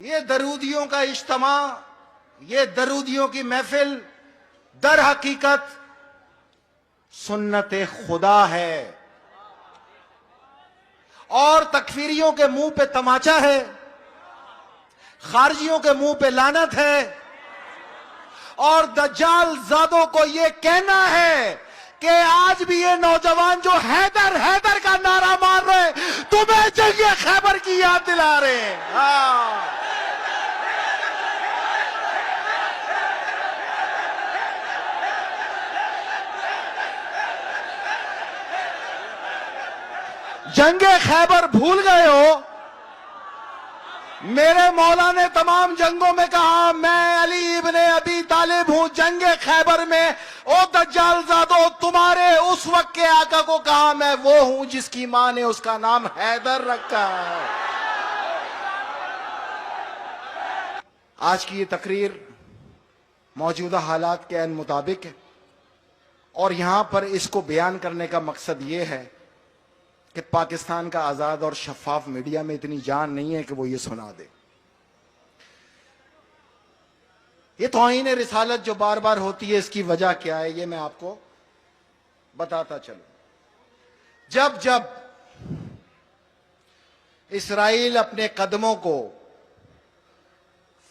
ये दरूदियों का इज्तिमा, ये दरूदियों की महफिल दर हकीकत सुन्नत खुदा है और तकफीरियों के मुंह पे तमाचा है, खारजियों के मुंह पे लानत है और दज्जाल ज़ादों को यह कहना है कि आज भी ये नौजवान जो हैदर हैदर का नारा मार रहे तुम्हें जंग खैबर की याद दिला रहे हैं। हाँ, जंगे खैबर भूल गए हो? मेरे मौला ने तमाम जंगों में कहा मैं अली इब्ने अबी तालिब हूं। जंगे खैबर में ओ दज्जाल ज़ादो तुम्हारे उस वक्त के आका को कहा मैं वो हूं जिसकी मां ने उसका नाम हैदर रखा है। आज की ये तकरीर मौजूदा हालात के ऐन मुताबिक है और यहां पर इसको बयान करने का मकसद ये है कि पाकिस्तान का आजाद और शफाफ मीडिया में इतनी जान नहीं है कि वो ये सुना दे। ये तौहीन रिसालत जो बार बार होती है, इसकी वजह क्या है ये मैं आपको बताता चलूं। जब जब इसराइल अपने कदमों को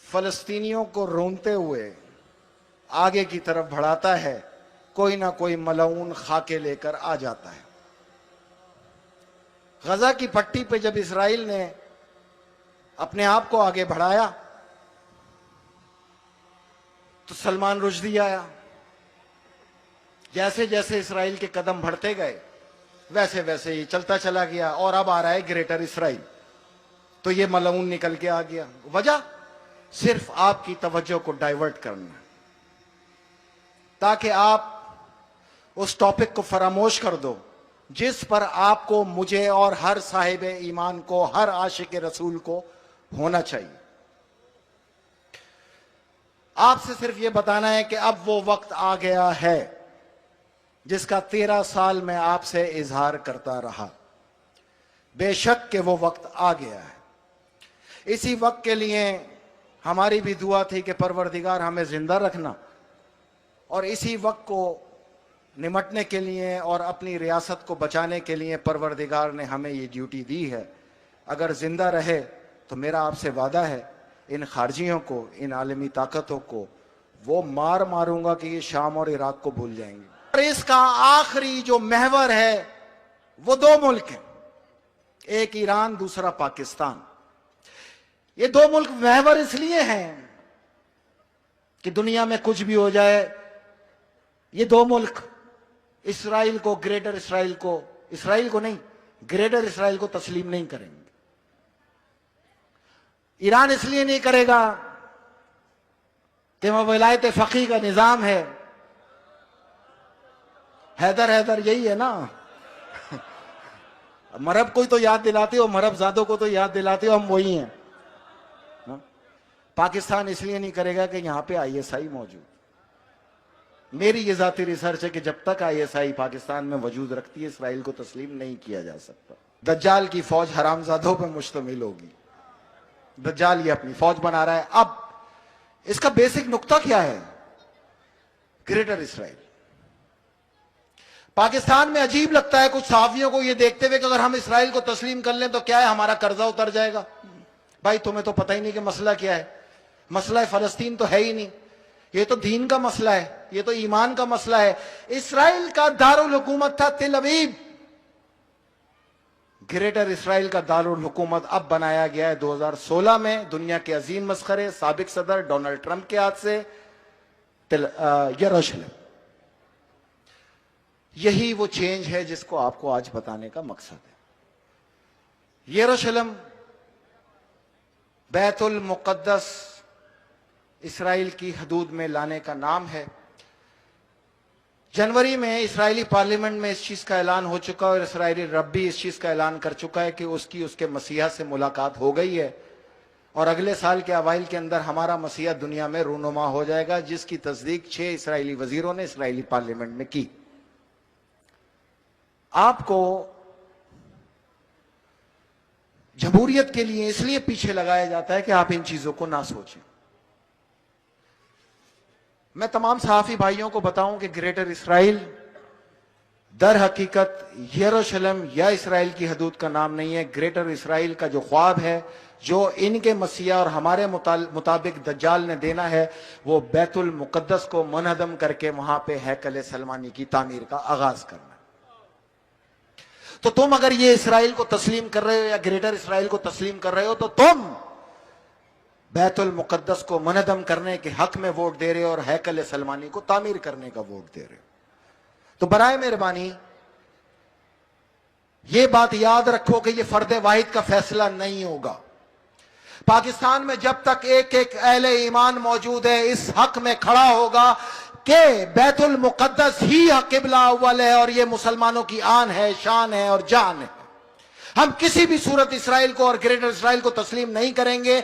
फलस्तीनियों को रोनते हुए आगे की तरफ बढ़ाता है, कोई ना कोई मलऊन खाके लेकर आ जाता है। गजा की पट्टी पे जब इसराइल ने अपने आप को आगे बढ़ाया तो सलमान रुश्दी आया। जैसे जैसे इसराइल के कदम बढ़ते गए वैसे वैसे ये चलता चला गया और अब आ रहा है ग्रेटर इसराइल। तो ये मलऊन निकल के आ गया। वजह सिर्फ आपकी तवज्जो को डाइवर्ट करना, ताकि आप उस टॉपिक को फरामोश कर दो जिस पर आपको, मुझे और हर साहिब ईमान को, हर आशिक रसूल को होना चाहिए। आपसे सिर्फ यह बताना है कि अब वो वक्त आ गया है जिसका 13 साल में आपसे इजहार करता रहा। बेशक कि वो वक्त आ गया है। इसी वक्त के लिए हमारी भी दुआ थी कि परवरदिगार हमें जिंदा रखना, और इसी वक्त को निमटने के लिए और अपनी रियासत को बचाने के लिए परवरदिगार ने हमें ये ड्यूटी दी है। अगर जिंदा रहे तो मेरा आपसे वादा है इन खारजियों को, इन आलमी ताकतों को वो मार मारूंगा कि ये शाम और इराक को भूल जाएंगे। और इसका आखिरी जो महवर है वो 2 मुल्क हैं, एक ईरान दूसरा पाकिस्तान। ये 2 मुल्क महवर इसलिए हैं कि दुनिया में कुछ भी हो जाए ये 2 मुल्क इसराइल को, ग्रेटर इसराइल को नहीं, ग्रेटर इसराइल को तस्लीम नहीं करेंगे। ईरान इसलिए नहीं करेगा कि वह विलायत फकी का निजाम है। हैदर हैदर यही है ना। मरहब को तो याद दिलाते हो, मरहब ज़ादों को तो याद दिलाते हो, हम वही हैं ना? पाकिस्तान इसलिए नहीं करेगा कि यहां पे ISI मौजूद। मेरी ये जाती रिसर्च है कि जब तक ISI पाकिस्तान में वजूद रखती है इसराइल को तस्लीम नहीं किया जा सकता। दज्जाल की फौज हरामजादों पर मुश्तमिल होगी। दज्जाल ये अपनी फौज बना रहा है। अब इसका बेसिक नुक्ता क्या है? Greater Israel. पाकिस्तान में अजीब लगता है कुछ सहाफियों को ये देखते हुए कि अगर हम इसराइल को तस्लीम कर लें तो क्या है, हमारा कर्जा उतर जाएगा। भाई तुम्हें तो पता ही नहीं कि मसला क्या है। मसला फलस्तीन तो है ही नहीं, ये तो दीन का मसला है, ये तो ईमान का मसला है। इसराइल का दारुल हुकूमत था तिल अवीव। ग्रेटर इसराइल का दारुल हुकूमत अब बनाया गया है 2016 में दुनिया के अजीम मस्खरे साबिक सदर डोनाल्ड ट्रंप के हाथ से यरूशलेम। यही वो चेंज है जिसको आपको आज बताने का मकसद है। यरूशलेम बैतुल मुक़द्दस इसराइल की हदूद में लाने का नाम है। जनवरी में इसराइली पार्लियामेंट में इस चीज का ऐलान हो चुका है और इसराइली रब भी इस चीज का ऐलान कर चुका है कि उसके मसीहा से मुलाकात हो गई है और अगले साल के अवाइल के अंदर हमारा मसीहा दुनिया में रूनुमा हो जाएगा, जिसकी तस्दीक 6 इसराइली वजीरों ने इसराइली पार्लियामेंट में की। आपको जमहूरियत के लिए इसलिए पीछे लगाया जाता है कि आप इन चीजों को ना सोचें। मैं तमाम सहाफी भाइयों को बताऊं कि ग्रेटर इसराइल दर हकीकत यरूशलेम या इसराइल की हदूद का नाम नहीं है। ग्रेटर इसराइल का जो ख्वाब है, जो इनके मसीहा और हमारे मुताबिक दज्जाल ने देना है, वो बैतुल मुकद्दस को मुनहदम करके वहां पे हैकल सलमानी की तामीर का आगाज करना। तो तुम अगर ये इसराइल को तस्लीम कर रहे हो या ग्रेटर इसराइल को तस्लीम कर रहे हो, तो तुम बैतुल मुकद्दस को मुनहदम करने के हक में वोट दे रहे हो और हैकल सलमानी को तामीर करने का वोट दे रहे हो। तो बराए मेहरबानी ये बात याद रखो कि ये फर्द वाहिद का फैसला नहीं होगा। पाकिस्तान में जब तक एक एक अहले ईमान मौजूद है, इस हक में खड़ा होगा कि बैतुल मुकद्दस ही किबला अव्वल है और ये मुसलमानों की आन है, शान है और जान है। हम किसी भी सूरत इसराइल को और ग्रेटर इसराइल को तस्लीम नहीं करेंगे।